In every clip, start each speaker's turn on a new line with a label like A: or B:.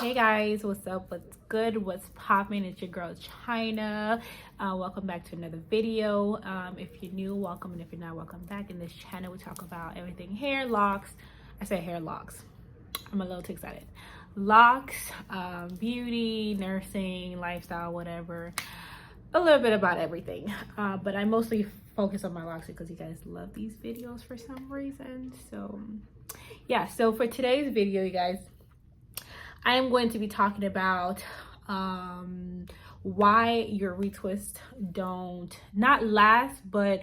A: Hey guys, what's up, what's good, what's poppin'? It's your girl Chyna. Welcome back to another video. If you're new, welcome, and if you're not, welcome back. In this channel we talk about everything hair, locks. I say hair, locks, I'm a little too excited. Locks, beauty, nursing, lifestyle, whatever, a little bit about everything, but I mostly focus on my locks because you guys love these videos for some reason. So yeah, so for today's video, you guys, I am going to be talking about why your retwists don't not last, but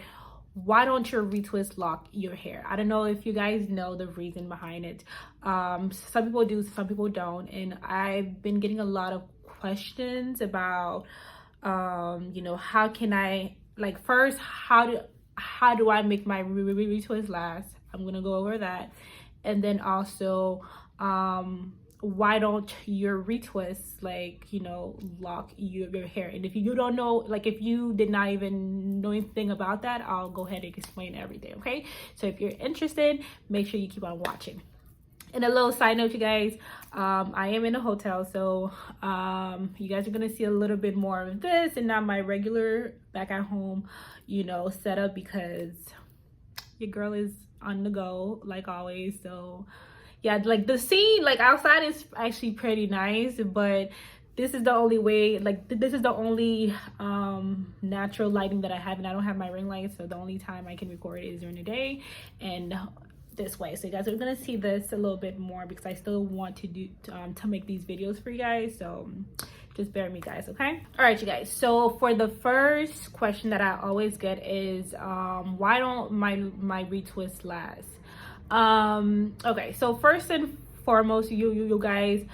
A: why don't your retwist lock your hair? I don't know if you guys know the reason behind it. Some people do, some people don't, and I've been getting a lot of questions about you know, how can I, like, first, how do I make my retwist last? I'm gonna go over that, and then also why don't your retwists, like, you know, lock your hair? And if you don't know, like, if you did not even know anything about that, I'll go ahead and explain everything. Okay, so if you're interested, make sure you keep on watching. And a little side note, you guys, I am in a hotel, so you guys are gonna see a little bit more of this and not my regular back at home, you know, setup, because your girl is on the go like always. So yeah, like the scene, like, outside is actually pretty nice, but this is the only way, like, this is the only natural lighting that I have, and I don't have my ring light, so the only time I can record is during the day and this way. So you guys are gonna see this a little bit more because I still want to do to make these videos for you guys, so just bear with me, guys. Okay, all right, you guys, so for the first question that I always get is why don't my retwists last? Okay, so first and foremost, you guys,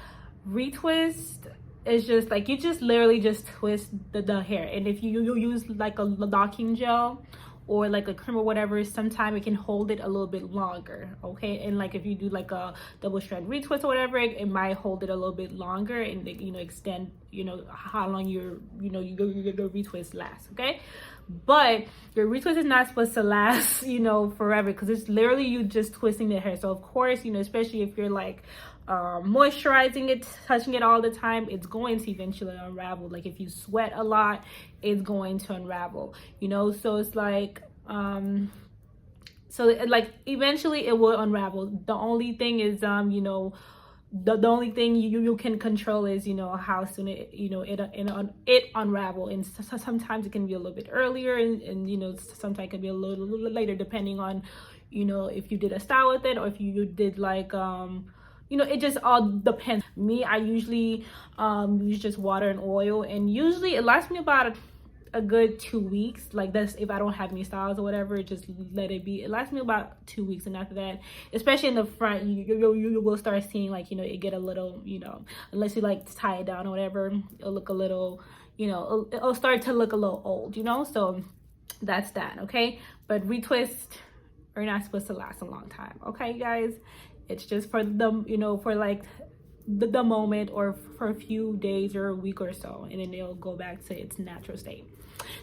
A: retwist is just like, you just literally just twist the hair, and if you use like a locking gel or like a cream or whatever, sometimes it can hold it a little bit longer. Okay, and like if you do like a double strand retwist or whatever, it might hold it a little bit longer and, you know, extend, you know, how long your retwist lasts. Okay, but your retwist is not supposed to last, you know, forever, because it's literally you just twisting the hair. So of course, you know, especially if you're like moisturizing it, touching it all the time, it's going to eventually unravel. Like if you sweat a lot, it's going to unravel, you know. So it's like so like eventually it will unravel. The only thing is you know, the only thing you can control is, you know, how soon it, you know, it unravel. And sometimes it can be a little bit earlier, and you know, sometimes it can be a little later, depending on, you know, if you did a style with it or if you did like you know, it just all depends. Me, I usually use just water and oil, and usually it lasts me about a good 2 weeks. Like, that's if I don't have any styles or whatever, just let it be. It lasts me about 2 weeks, and after that, especially in the front, you will start seeing, like, you know, it get a little, you know, unless you like tie it down or whatever, it'll look a little, you know, it'll start to look a little old, you know. So that's that. Okay, but retwists are not supposed to last a long time. Okay, you guys, it's just for the, you know, for like the moment, or for a few days or a week or so, and then it'll go back to its natural state.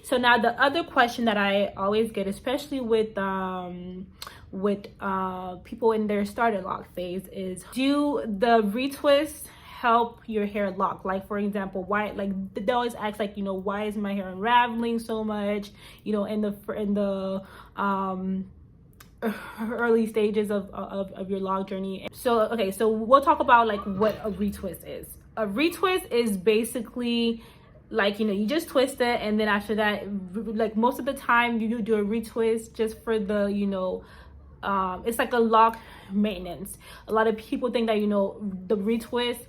A: So now the other question that I always get, especially with people in their starter lock phase, is do the retwists help your hair lock? Like, for example, why, like, they always ask, like, you know, why is my hair unraveling so much, you know, in the early stages of your lock journey. So okay, so we'll talk about like what a retwist is. A retwist is basically like, you know, you just twist it, and then after that, like, most of the time you do a retwist just for the, you know, it's like a lock maintenance. A lot of people think that, you know, the retwist,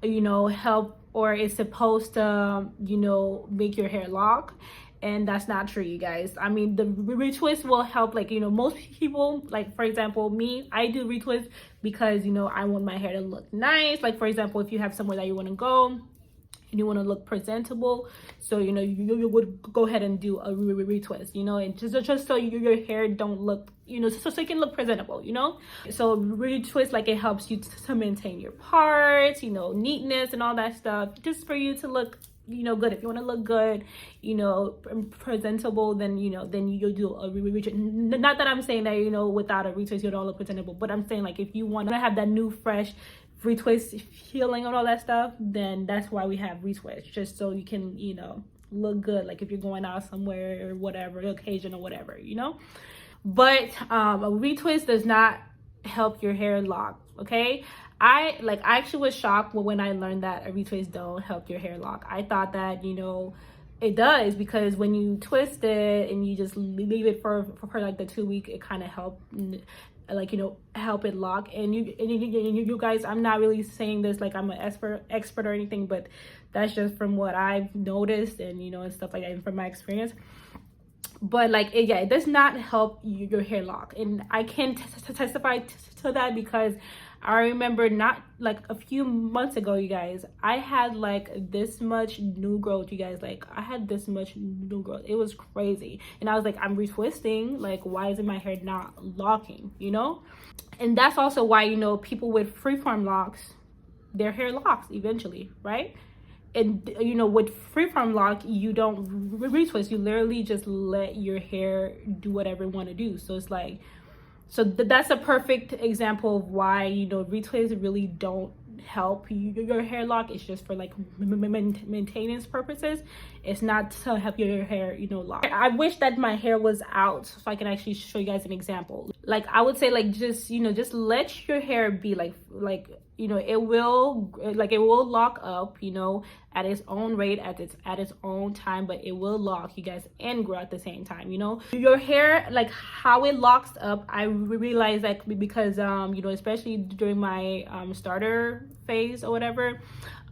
A: you know, help or is supposed to, you know, make your hair lock, and that's not true, you guys. I mean, the retwist will help, like, you know, most people, like, for example, me, I do retwist because, you know, I want my hair to look nice. Like, for example, if you have somewhere that you want to go and you want to look presentable, so, you know, you would go ahead and do a retwist, you know, and just so your hair don't look, you know, so you can look presentable, you know. So retwist, like, it helps you to maintain your parts, you know, neatness and all that stuff, just for you to look, you know, good. If you want to look good, you know, presentable, then, you know, then you'll do a retwist. Not that I'm saying that, you know, without a retwist you don't look presentable, but I'm saying, like, if you want to have that new fresh retwist healing and all that stuff, then that's why we have retwist, just so you can, you know, look good, like if you're going out somewhere or whatever occasion or whatever, you know. But a retwist does not help your hair lock. Okay, I actually was shocked when I learned that a retwist don't help your hair lock. I thought that, you know, it does, because when you twist it and you just leave it for like the 2 week, it kind of help, like, you know, help it lock. And you guys, I'm not really saying this like I'm an expert or anything, but that's just from what I've noticed and, you know, and stuff like that, and from my experience. But like it does not help your hair lock, and I can testify to that, because I remember not like a few months ago, you guys, I had like this much new growth, you guys. Like I had this much new growth. It was crazy. And I was like, I'm retwisting, like why isn't my hair not locking, you know? And that's also why, you know, people with freeform locks, their hair locks eventually, right? And, you know, with freeform lock, you don't retwist. You literally just let your hair do whatever you want to do. So it's like, so that's a perfect example of why, you know, retwists really don't help your hair lock. It's just for like maintenance purposes. It's not to help your hair, you know, lock. I wish that my hair was out so I can actually show you guys an example. Like I would say, like, just, you know, just let your hair be like, you know, it will lock up, you know, at its own rate, at its own time, but it will lock, you guys, and grow at the same time, you know. Your hair, like how it locks up, I realized that because you know, especially during my starter phase or whatever,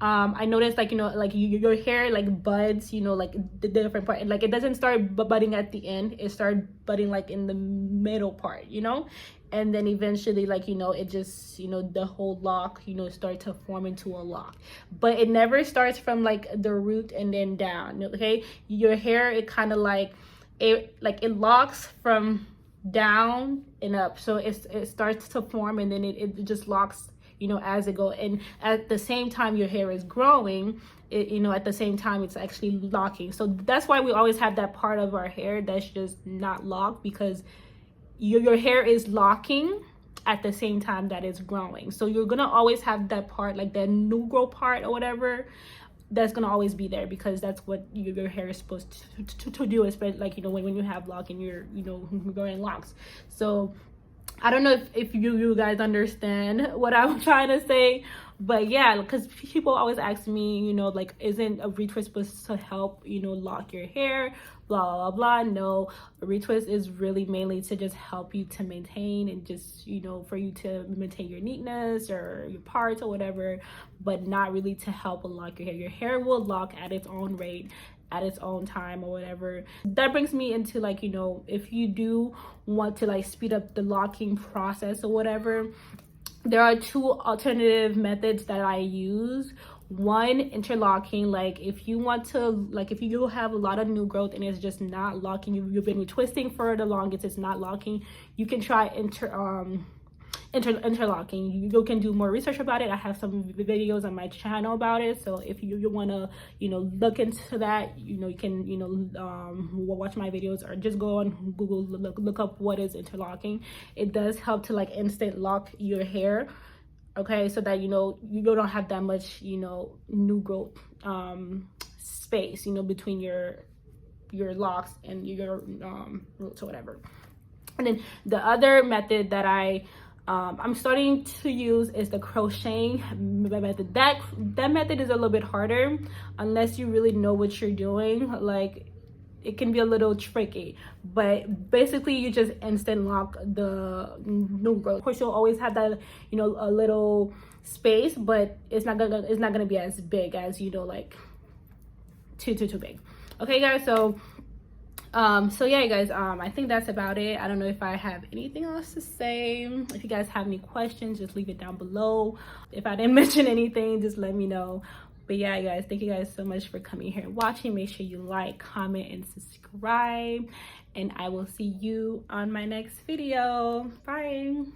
A: I noticed, like, you know, like your hair like buds, you know, like the different part, like it doesn't start budding at the end, it started budding like in the middle part, you know. And then eventually, like, you know, it just, you know, the whole lock, you know, start to form into a lock. But it never starts from like the root and then down, okay? Your hair, it kind of like it locks from down and up. So it starts to form, and then it just locks, you know, as it goes. And at the same time your hair is growing, it, you know, at the same time it's actually locking. So that's why we always have that part of our hair that's just not locked, because your hair is locking at the same time that it's growing. So you're gonna always have that part, like that new growth part or whatever, that's gonna always be there, because that's what your hair is supposed to do, especially like, you know, when you have lock and you're, you know, growing locks. So I don't know if you guys understand what I'm trying to say, but yeah, because people always ask me, you know, like, isn't a retwist supposed to help, you know, lock your hair, blah blah blah. No, a retwist is really mainly to just help you to maintain, and just, you know, for you to maintain your neatness or your parts or whatever, but not really to help lock your hair. Your hair will lock at its own rate, at its own time or whatever. That brings me into, like, you know, if you do want to like speed up the locking process or whatever, there are two alternative methods that I use. One, interlocking. Like if you want to, like if you have a lot of new growth and it's just not locking, you've been retwisting for the longest, it's not locking, you can try interlocking. You can do more research about it. I have some videos on my channel about it, so if you want to, you know, look into that, you know, you can, you know, watch my videos, or just go on Google, look up what is interlocking. It does help to like instant lock your hair, okay, so that, you know, you don't have that much, you know, new growth space, you know, between your locks and your roots or whatever. And then the other method that I'm starting to use is the crocheting method. That method is a little bit harder unless you really know what you're doing. Like it can be a little tricky, but basically you just instant lock the new growth. Of course, you'll always have that, you know, a little space, but it's not gonna be as big as, you know, like too big. Okay guys, so yeah guys, I think that's about it. I don't know if I have anything else to say. If you guys have any questions, just leave it down below. If I didn't mention anything, just let me know. But yeah guys, thank you guys so much for coming here and watching. Make sure you like, comment, and subscribe, and I will see you on my next video. Bye.